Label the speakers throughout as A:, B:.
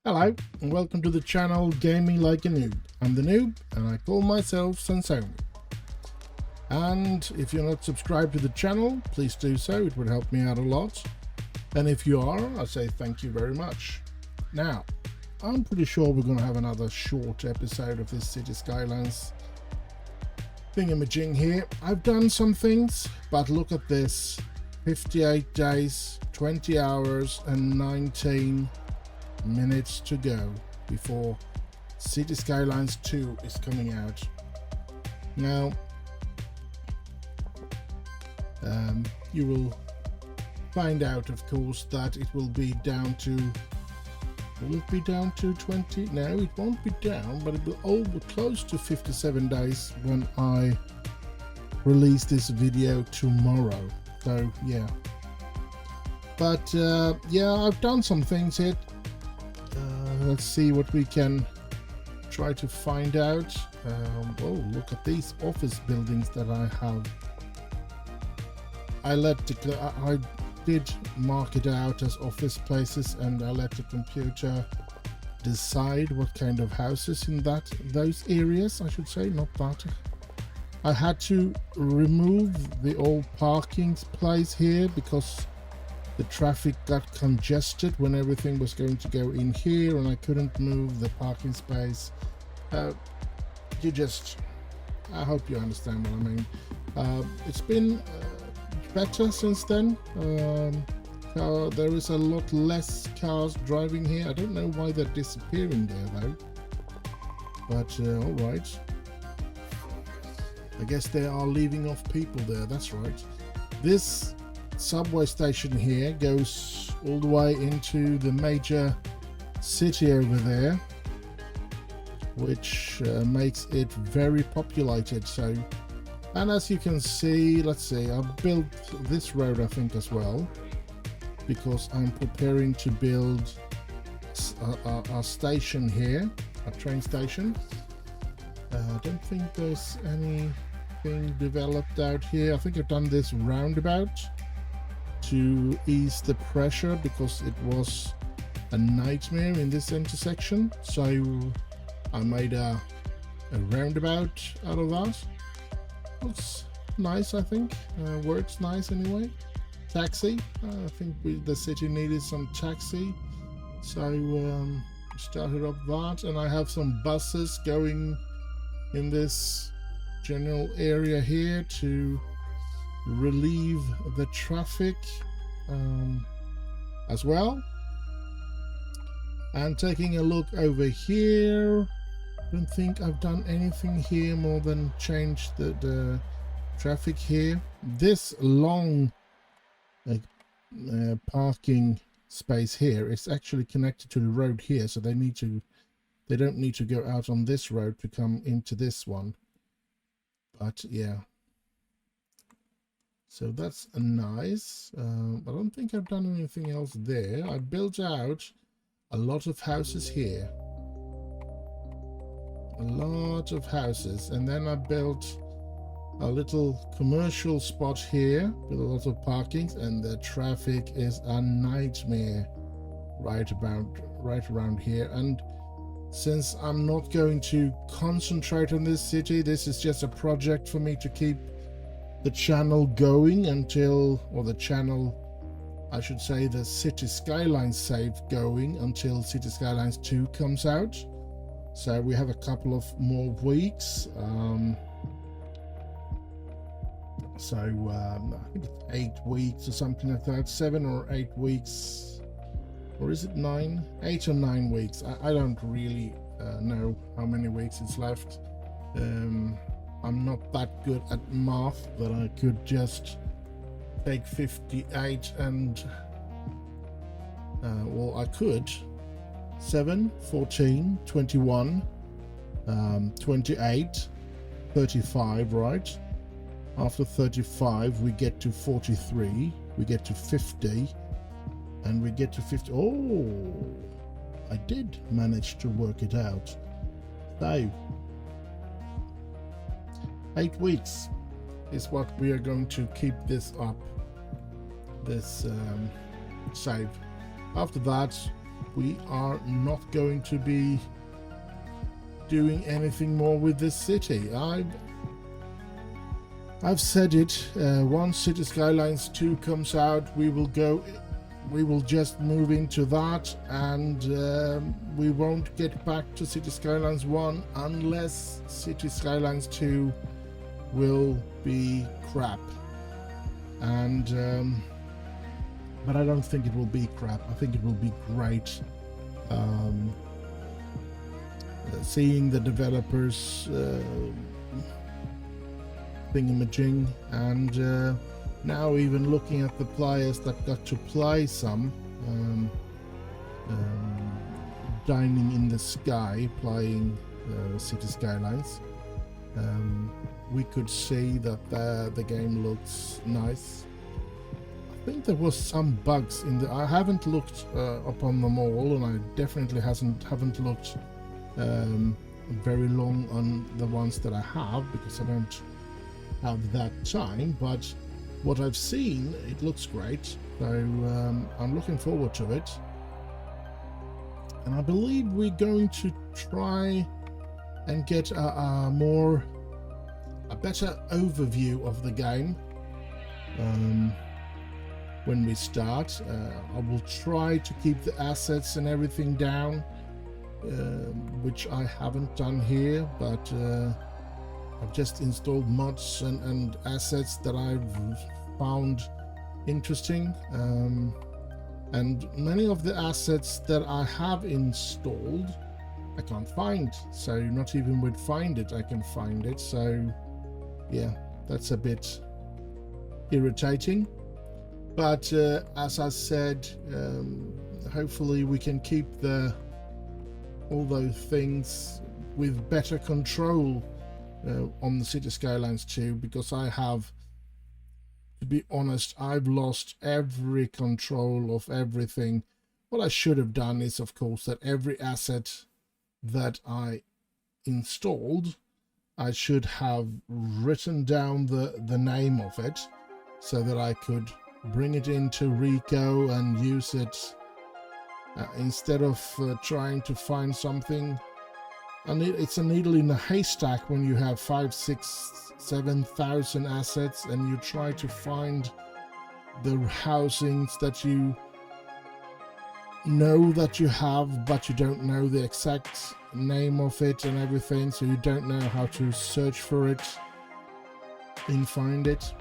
A: Hello and welcome to the channel Gaming Like a Noob. I'm the noob and I call myself XensoVille. And if you're not subscribed to the channel, please do so, it would help me out a lot. And if you are, I say thank you very much. Now, I'm pretty sure we're going to have another short episode of this City Skylines thingamajig here. I've done some things, but look at this. 58 days, 20 hours and 19 minutes to go before City Skylines 2 is coming out. Now, you will find out, of course, that it will be down to. Will it be down to 20? No, it won't be down, but it will all be close to 57 days when I release this video tomorrow. So yeah, but yeah, I've done some things here. Let's see what we can try to find out. Oh, look at these office buildings that I have. I did mark it out as office places, and I let the computer decide what kind of houses in those areas, I should say, not that. I had to remove the old parking place here because the traffic got congested when everything was going to go in here, and I couldn't move the parking space. I hope you understand what I mean. It's been better since then. There is a lot less cars driving here. I don't know why they're disappearing there though, but all right. I guess they are leaving off people there, that's right. This subway station here goes all the way into the major city over there, which makes it very populated. So, and as you can see, let's see, I've built this road I think as well, because I'm preparing to build a station here, a train station. I don't think there's anything developed out here. I think I've done this roundabout to ease the pressure because it was a nightmare in this intersection. So I made a roundabout out of that. Looks nice, I think. Works nice anyway. Taxi. I think the city needed some taxi. So started up that, and I have some buses going in this general area here to relieve the traffic as well. And taking a look over here, I don't think I've done anything here more than change the traffic here. This long parking space here is actually connected to the road here, so they don't need to go out on this road to come into this one. But yeah, so that's nice. I don't think I've done anything else there. I built out a lot of houses here, a lot of houses, and then I built a little commercial spot here with a lot of parkings, and the traffic is a nightmare right around here. And since I'm not going to concentrate on this city, this is just a project for me to keep the channel going until, or the channel, I should say, the City Skylines save going until City Skylines 2 comes out. So we have a couple of more weeks. I think it's 8 weeks or something like that, 7 or 8 weeks. Or is it 9? 8 or 9 weeks. I don't really know how many weeks it's left. I'm not that good at math that I could just take 58 and well, I could 7, 14, 21, 28, 35, right? After 35 we get to 43, we get to 50, and we get to 50. Oh, I did manage to work it out. So 8 weeks is what we are going to keep this up, this save. After that we are not going to be doing anything more with this city. I've said it, once City Skylines 2 comes out, we will just move into that, and we won't get back to City Skylines 1 unless City Skylines 2 will be crap. And but I don't think it will be crap. I think it will be great. Seeing the developers thingamajig, and now even looking at the players that got to play some Dining in the Sky, playing City Skylines, we could see that the game looks nice. I think there was some bugs in the. I haven't looked upon them all, and I definitely haven't looked very long on the ones that I have, because I don't have that time. But what I've seen, it looks great, so I'm looking forward to it. And I believe we're going to try and get a better overview of the game when we start. I will try to keep the assets and everything down, which I haven't done here, but I've just installed mods and assets that I've found interesting, and many of the assets that I have installed I can't find, so not even with Find It I can find it. So yeah, that's a bit irritating, but as I said, hopefully we can keep all those things with better control on the City Skylines 2, because I have, to be honest, I've lost every control of everything. What I should have done is, of course, that every asset that I installed, I should have written down the name of it, so that I could bring it into Rico and use it instead of trying to find something. And it's a needle in a haystack when you have 5, 6, 7,000 assets and you try to find the housings that you know that you have, but you don't know the exact name of it and everything, so you don't know how to search for it and find it.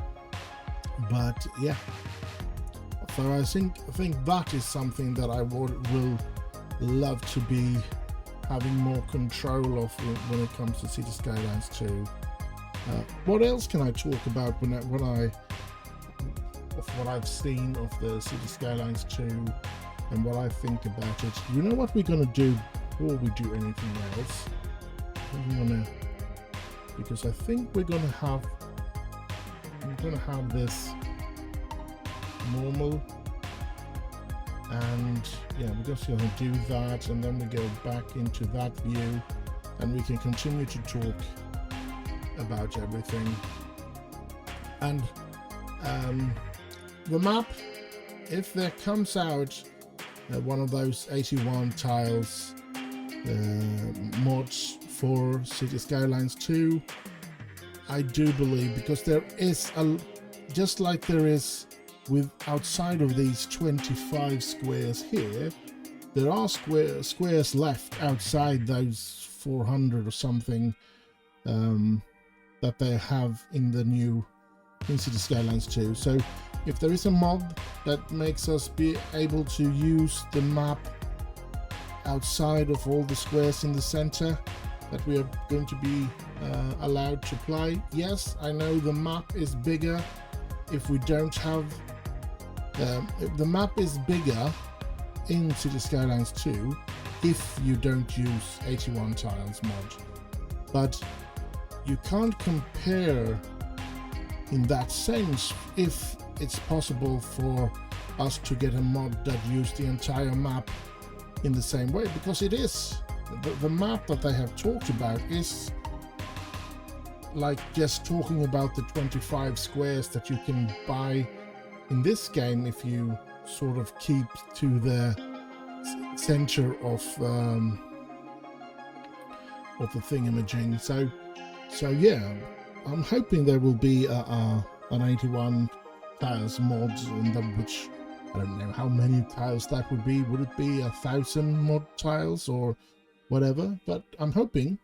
A: But yeah, so I think that is something that I will love to be having more control of when it comes to City Skylines 2. What else can I talk about of what I've seen of the City Skylines 2 and what I think about it? You know what we're gonna do before we do anything else? Because I think we're gonna have this normal, and yeah, we're just going to do that, and then we go back into that view and we can continue to talk about everything. And the map, if there comes out one of those 81 tiles mods for City Skylines 2, I do believe, because there is just like there is with outside of these 25 squares here, there are squares left outside those 400 or something that they have in the new City Skylines 2. So if there is a mod that makes us be able to use the map outside of all the squares in the center, that we are going to be allowed to play. Yes, I know the map is bigger if we don't have the map is bigger in City Skylines 2 if you don't use 81 tiles mod, but you can't compare in that sense if it's possible for us to get a mod that uses the entire map in the same way, because it is the map that they have talked about is like just talking about the 25 squares that you can buy in this game if you sort of keep to the center of the thingamajig. So yeah, I'm hoping there will be an 81 tiles mod, in which I don't know how many tiles that would be. Would it be 1,000 mod tiles or whatever? But I'm hoping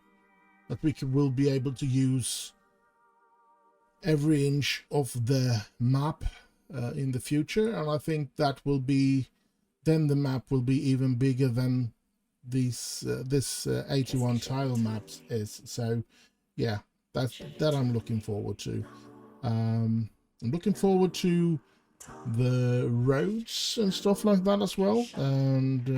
A: that will be able to use every inch of the map in the future, and I think that will be, then the map will be even bigger than this 81 tile maps is. So yeah, that I'm looking forward to. I'm looking forward to the roads and stuff like that as well, and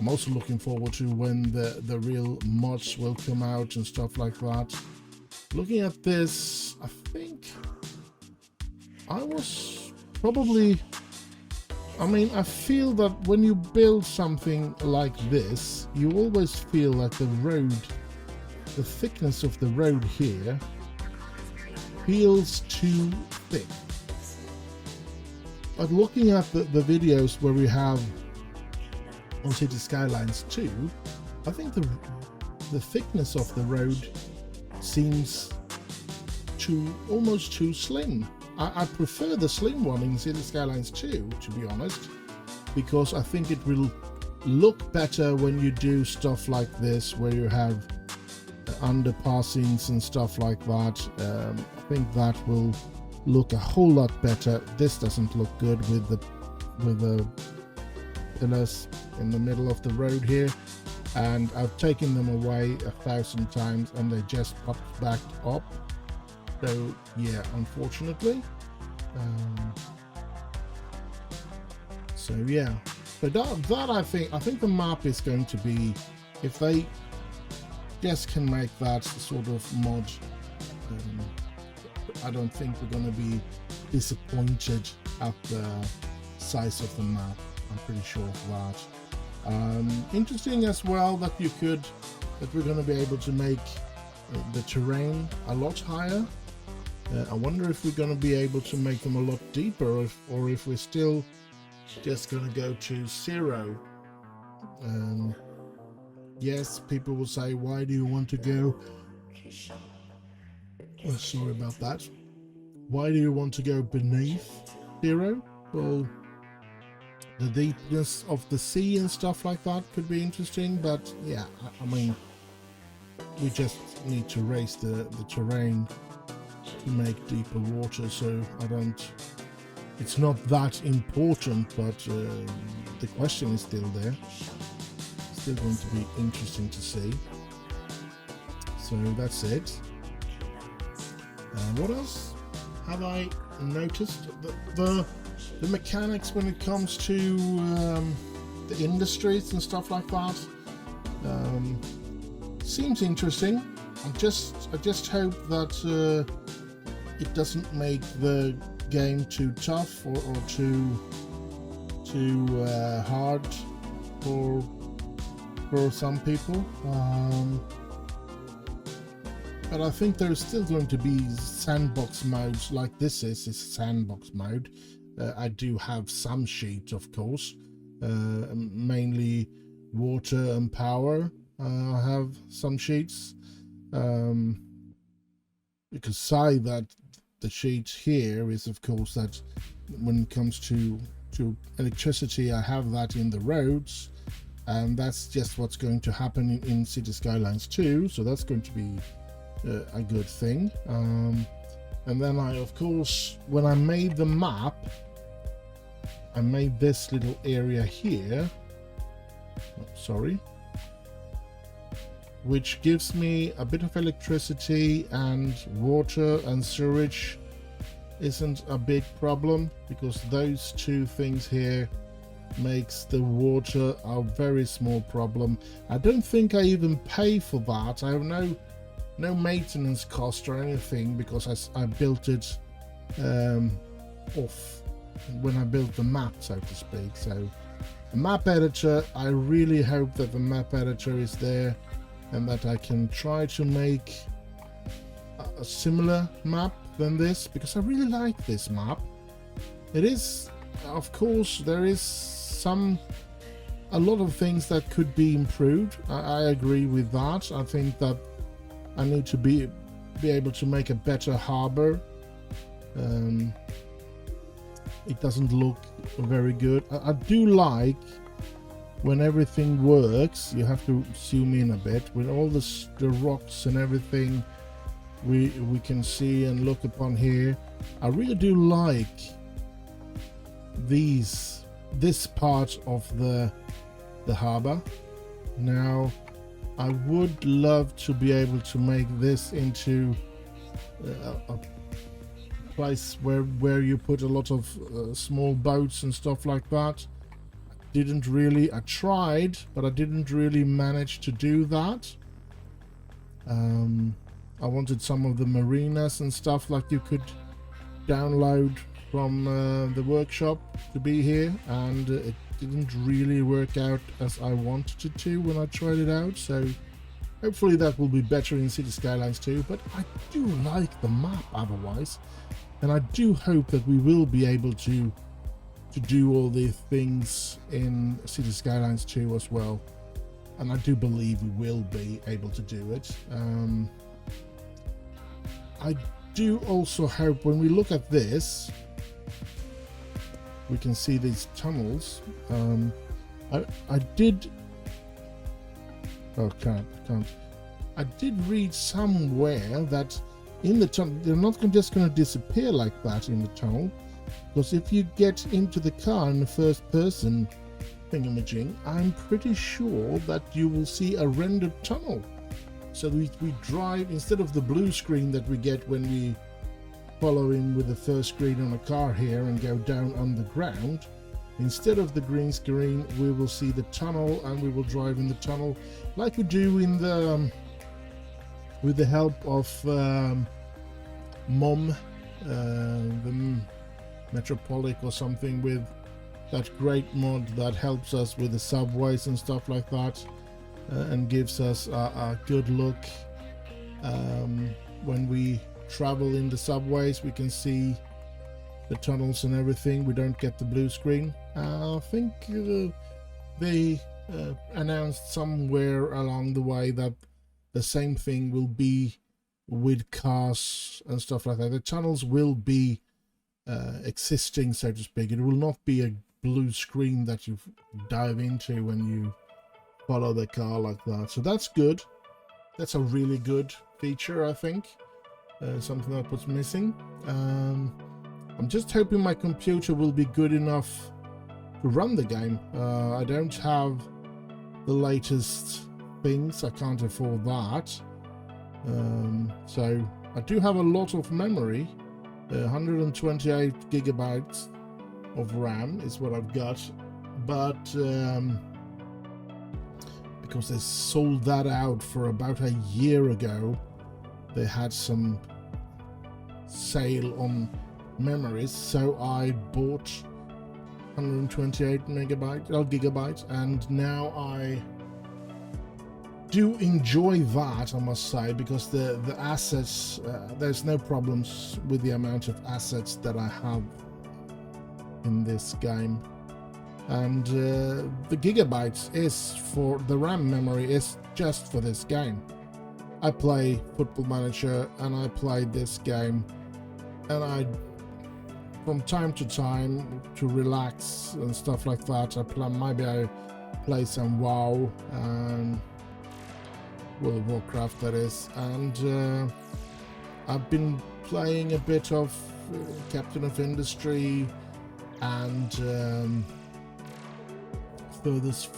A: I'm also looking forward to when the real mods will come out and stuff like that. Looking at this, I think I was probably, I mean, I feel that when you build something like this, you always feel like the road, the thickness of the road here feels too thick. But looking at the videos where we have on City Skylines 2, I think the thickness of the road seems almost too slim. I prefer the slim one in City Skylines 2, to be honest, because I think it will look better when you do stuff like this, where you have underpassings and stuff like that. I think that will look a whole lot better. This doesn't look good with the pillars in the middle of the road here, and I've taken them away 1,000 times and they just popped back up. So yeah, unfortunately. So yeah, but that I think the map is going to be, if they just can make that sort of mod, I don't think we're going to be disappointed at the size of the map. I'm pretty sure of that. Interesting as well that we're going to be able to make the terrain a lot higher. I wonder if we're going to be able to make them a lot deeper, or if we're still just going to go to 0. Yes, people will say, why do you want to go? Oh, sorry about that. Why do you want to go beneath 0? Well, the deepness of the sea and stuff like that could be interesting, but yeah, I mean, we just need to raise the terrain to make deeper water, so it's not that important, but the question is still there. Still going to be interesting to see. So that's it. What else have I noticed? The mechanics when it comes to the industries and stuff like that seems interesting. I just hope that it doesn't make the game too tough or too hard for some people. But I think there's still going to be sandbox modes, like this is a sandbox mode. I do have some sheets, of course, mainly water and power. I have some sheets. You could say that the sheet here is, of course, that when it comes to electricity, I have that in the roads, and that's just what's going to happen in City Skylines 2, so that's going to be a good thing. And then I, of course, when I made the map, I made this little area here, which gives me a bit of electricity, and water and sewage isn't a big problem, because those two things here makes the water a very small problem. I don't think I even pay for that. I have no maintenance cost or anything, because I built it off when I built the map, so to speak. So the map editor, I really hope that the map editor is there and that I can try to make a similar map than this, because I really like this map. It is, of course, there is some a lot of things that could be improved. I agree with that. I think that I need to be able to make a better harbor. It doesn't look very good. I do like when everything works. You have to zoom in a bit with all the rocks and everything we can see and look upon here. I really do like this part of the harbor. Now I would love to be able to make this into a place where you put a lot of small boats and stuff like that. I tried, but I didn't really manage to do that. I wanted some of the marinas and stuff like you could download from the workshop to be here, and it didn't really work out as I wanted it to when I tried it out. So hopefully that will be better in City Skylines 2, but I do like the map otherwise, and I do hope that we will be able to do all the things in City Skylines 2 as well, and I do believe we will be able to do it. I do also hope when we look at this, we can see these tunnels. I did read somewhere that in the tunnel they're not just going to disappear like that in the tunnel, because if you get into the car in the first person thingamajig, I'm pretty sure that you will see a rendered tunnel. So we drive, instead of the blue screen that we get when we follow in with the first screen on a car here and go down underground, instead of the green screen we will see the tunnel, and we will drive in the tunnel like we do in the with the help of MOM, the Metropolic or something, with that great mod that helps us with the subways and stuff like that, and gives us a good look. When we travel in the subways, we can see the tunnels and everything. We don't get the blue screen. I think they announced somewhere along the way that the same thing will be with cars and stuff like that. The tunnels will be existing, so to speak. It will not be a blue screen that you dive into when you follow the car like that. So that's good. That's a really good feature, I think. Something that was missing. I'm just hoping my computer will be good enough to run the game. I don't have the latest things. I can't afford that. So I do have a lot of memory. 128 gigabytes of RAM is what I've got, but because they sold that out for about a year ago, they had some sale on memories, so I bought 128 gigabytes, and now I do enjoy that, I must say, because the assets, there's no problems with the amount of assets that I have in this game. And the gigabytes is for the RAM memory is just for this game. I play Football Manager and I play this game, and I, from time to time, to relax and stuff like that, maybe I play some WoW and World of Warcraft, that is, and I've been playing a bit of Captain of Industry and Farthest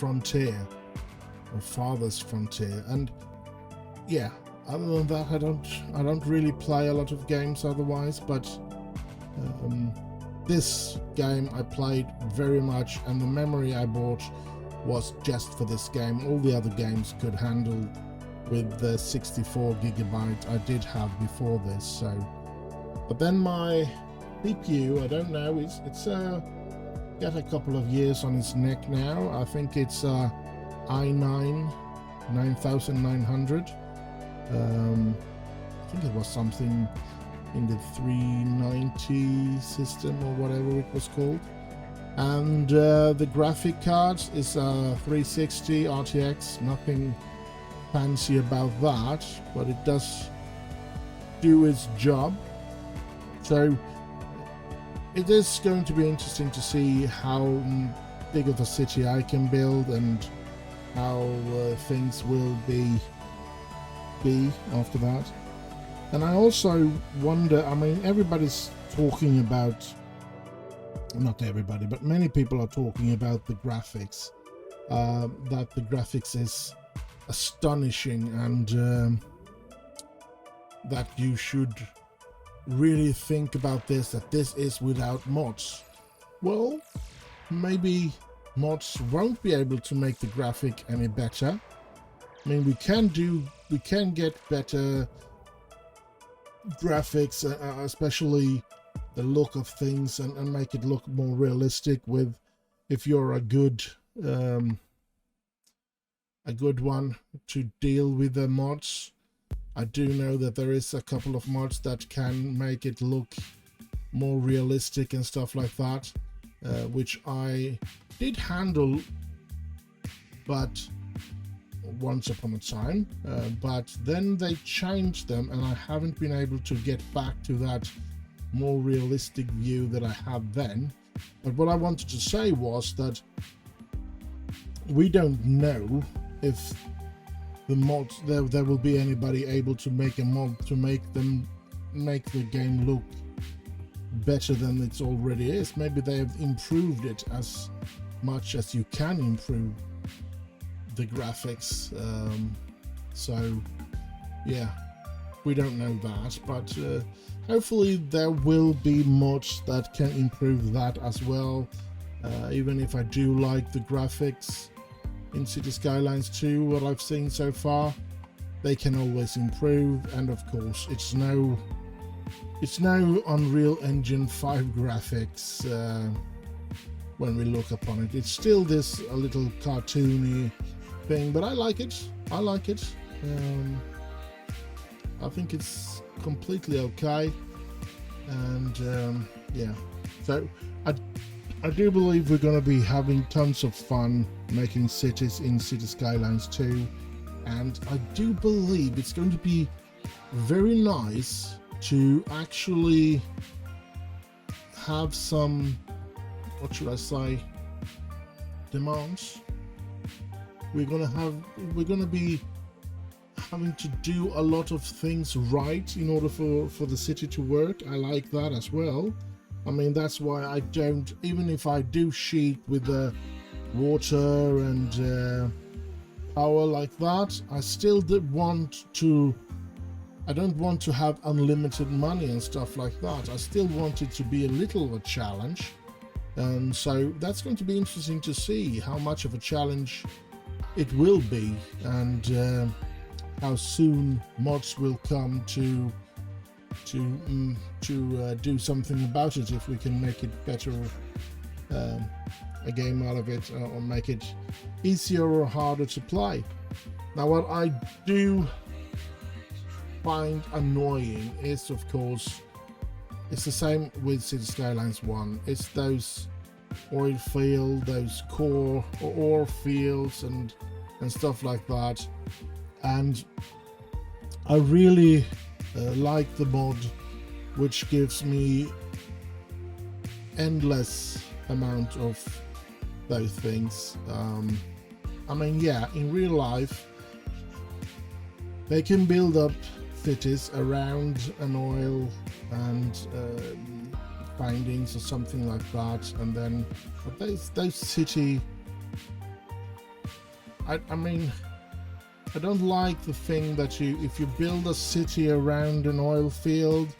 A: Frontier, and yeah, other than that I don't really play a lot of games otherwise, but this game I played very much, and the memory I bought was just for this game. All the other games could handle with the 64 gigabyte I did have before this. So, but then my CPU, I don't know, it's got a couple of years on its neck now. I think it's i9 9900. I think it was something in the 390 system or whatever it was called. And the graphic card is a 360 RTX, nothing fancy about that, but it does do its job. So it is going to be interesting to see how big of a city I can build and how things will be after that. And I also wonder, I mean, everybody's talking about, not everybody, but many people are talking about the graphics, that the graphics is astonishing, and that you should really think about this, that this is without mods. Well, maybe mods won't be able to make the graphic any better. I mean, we can get better graphics, especially the look of things, and make it look more realistic with, if you're a good one to deal with the mods. I do know that there is a couple of mods that can make it look more realistic and stuff like that, which I did handle, but once upon a time, but then they changed them, and I haven't been able to get back to that more realistic view that I had then. But what I wanted to say was that we don't know if the mods, there will be anybody able to make a mod to make the game look better than it already is. Maybe they have improved it as much as you can improve the graphics, so yeah, we don't know that, but hopefully there will be mods that can improve that as well. Even if I do like the graphics in City Skylines 2, what I've seen so far, they can always improve, and of course it's no Unreal Engine 5 graphics when we look upon it. It's still this a little cartoony thing, but I like it. I think it's completely okay, and yeah, so I do believe we're going to be having tons of fun making cities in City Skylines 2, and I do believe it's going to be very nice to actually have some, what should I say, demands. We're gonna be having to do a lot of things right in order for the city to work. I like that as well. I mean, that's why I don't, even if I do cheat with the water and power like that, I still I don't want to have unlimited money and stuff like that. I still want it to be a little of a challenge, and so that's going to be interesting to see how much of a challenge it will be, and how soon mods will come to do something about it, if we can make it better, a game out of it, or make it easier or harder to play. Now, what I do find annoying is, of course, it's the same with City Skylines 1. It's those oil field, those ore fields and stuff like that. And I really like the mod which gives me endless amount of those things. I mean, yeah, in real life they can build up cities around an oil and findings or something like that, and then but those city, I mean, I don't like the thing that if you build a city around an oil field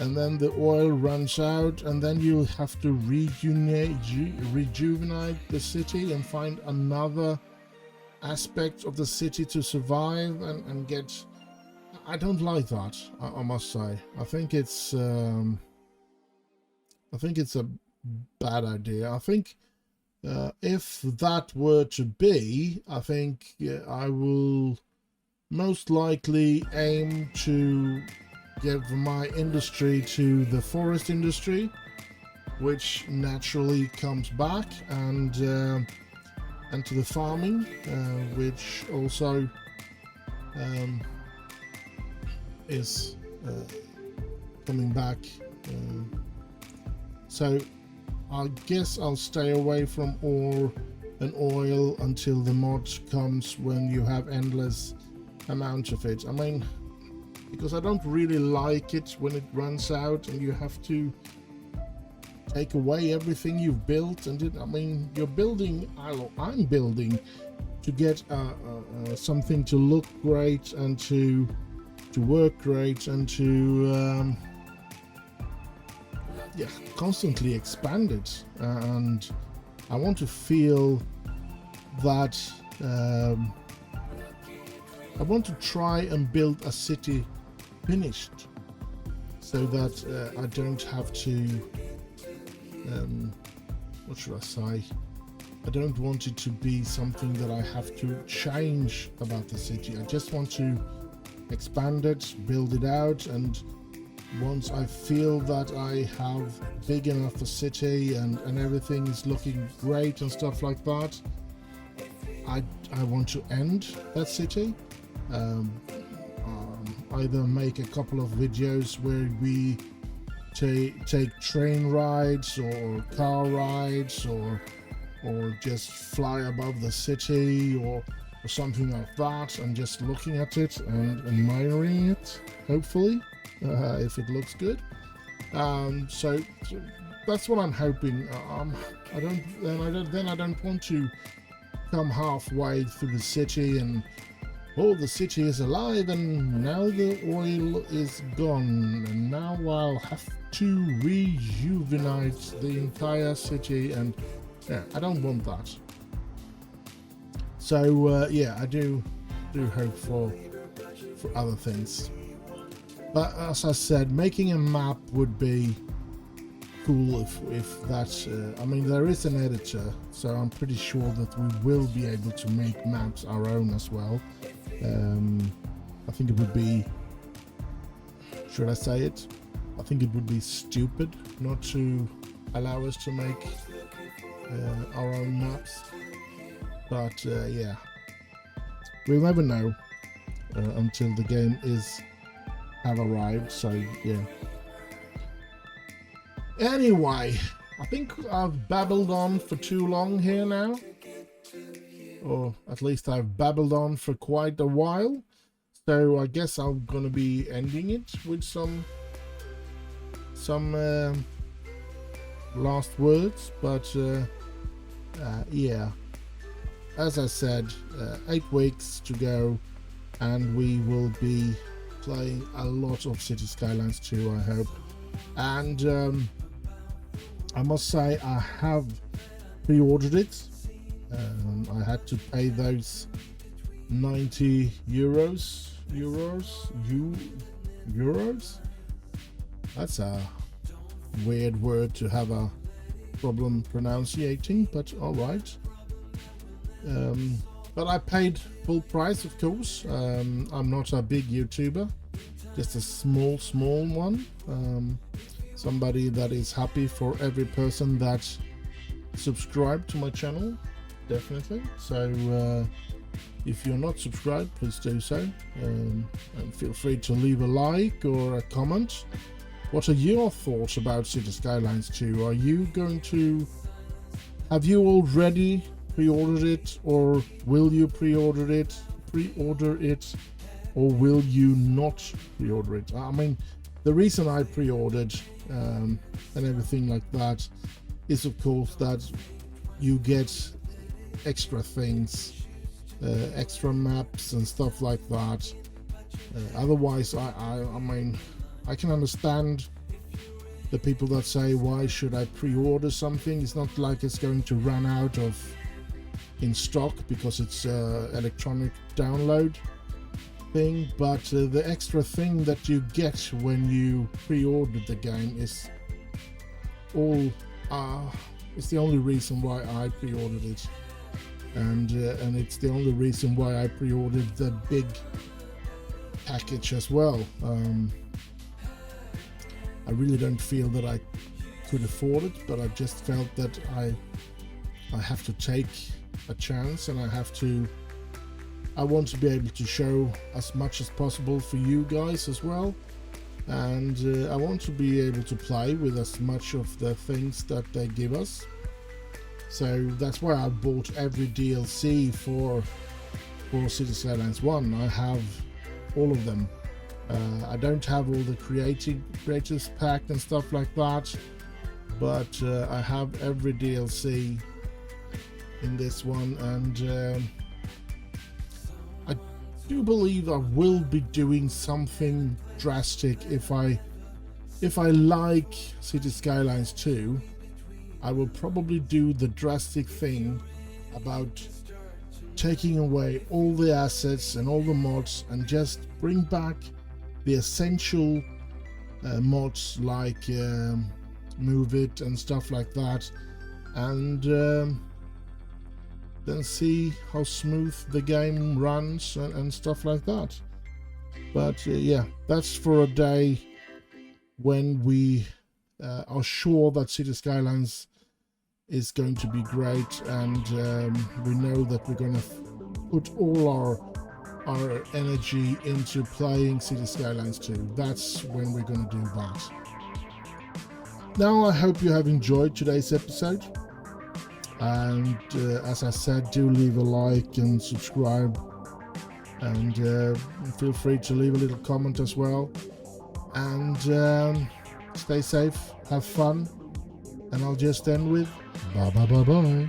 A: and then the oil runs out, and then you have to rejuvenate the city and find another aspect of the city to survive and get. I don't like that, I must say. I think it's a bad idea. I think if that were to be, I think I will most likely aim to give my industry to the forest industry, which naturally comes back, and to the farming, which also is coming back. So I guess I'll stay away from ore and oil until the mod comes, when you have endless amount of it. I mean, because I don't really like it when it runs out and you have to take away everything you've built. And I mean, you're building, I'm building to get something to look great and to work great and to yeah, constantly expand it, and I want to feel that I want to try and build a city finished, so that I don't have to what should I say, I don't want it to be something that I have to change about the city. I just want to expand it, build it out, and once I feel that I have big enough a city and everything is looking great and stuff like that, I want to end that city. Either make a couple of videos where we take train rides or car rides, or just fly above the city, or something like that, and just looking at it and admiring it, hopefully, if it looks good. So that's what I'm hoping. I don't want to come halfway through the city and, oh, the city is alive and now the oil is gone and now I'll have to rejuvenate the entire city, and yeah, I don't want that. So yeah, I do hope for other things. But as I said, making a map would be cool if that's I mean, there is an editor, so I'm pretty sure that we will be able to make maps our own as well. I think it would be, should I say it? I think it would be stupid not to allow us to make our own maps. But yeah, we'll never know until the game have arrived. So yeah. Anyway, I think I've babbled on for too long here now, or at least I've babbled on for quite a while. So I guess I'm gonna be ending it with some last words. But yeah, as I said, 8 weeks to go, and we will be playing a lot of City Skylines 2, I hope. And I must say, I have pre-ordered it. I had to pay those 90 euros. That's a weird word to have a problem pronouncing, but all right. But I paid full price, of course. I'm not a big YouTuber, just a small one. Somebody that is happy for every person that subscribed to my channel, definitely. So if you're not subscribed, please do so, and feel free to leave a like or a comment. What are your thoughts about City Skylines 2? Are you going to, have you already pre-ordered it, or will you pre-order it, or will you not pre-order it? I mean, the reason I pre-ordered and everything like that is, of course, that you get extra things, extra maps and stuff like that. Otherwise, I mean, I can understand the people that say, why should I pre-order something? It's not like it's going to run out of in stock because it's electronic download thing. But the extra thing that you get when you pre-order the game is all it's the only reason why I pre-ordered it, and it's the only reason why I pre-ordered the big package as well. I really don't feel that I could afford it, but I just felt that I have to take a chance, and I want to be able to show as much as possible for you guys as well, and I want to be able to play with as much of the things that they give us. So that's why I bought every DLC for City Skylines 1. I have all of them. I don't have all the creators pack and stuff like that, but I have every DLC in this one, and I do believe I will be doing something drastic if I like City Skylines 2. I will probably do the drastic thing about taking away all the assets and all the mods and just bring back the essential mods like Move It and stuff like that, and then see how smooth the game runs and stuff like that. But yeah, that's for a day when we are sure that City Skylines is going to be great, and we know that we're going to put all our energy into playing City Skylines 2. That's when we're going to do that. Now, I hope you have enjoyed today's episode, and as I said, do leave a like and subscribe, and feel free to leave a little comment as well, and stay safe, have fun, and I'll just end with bye bye bye bye.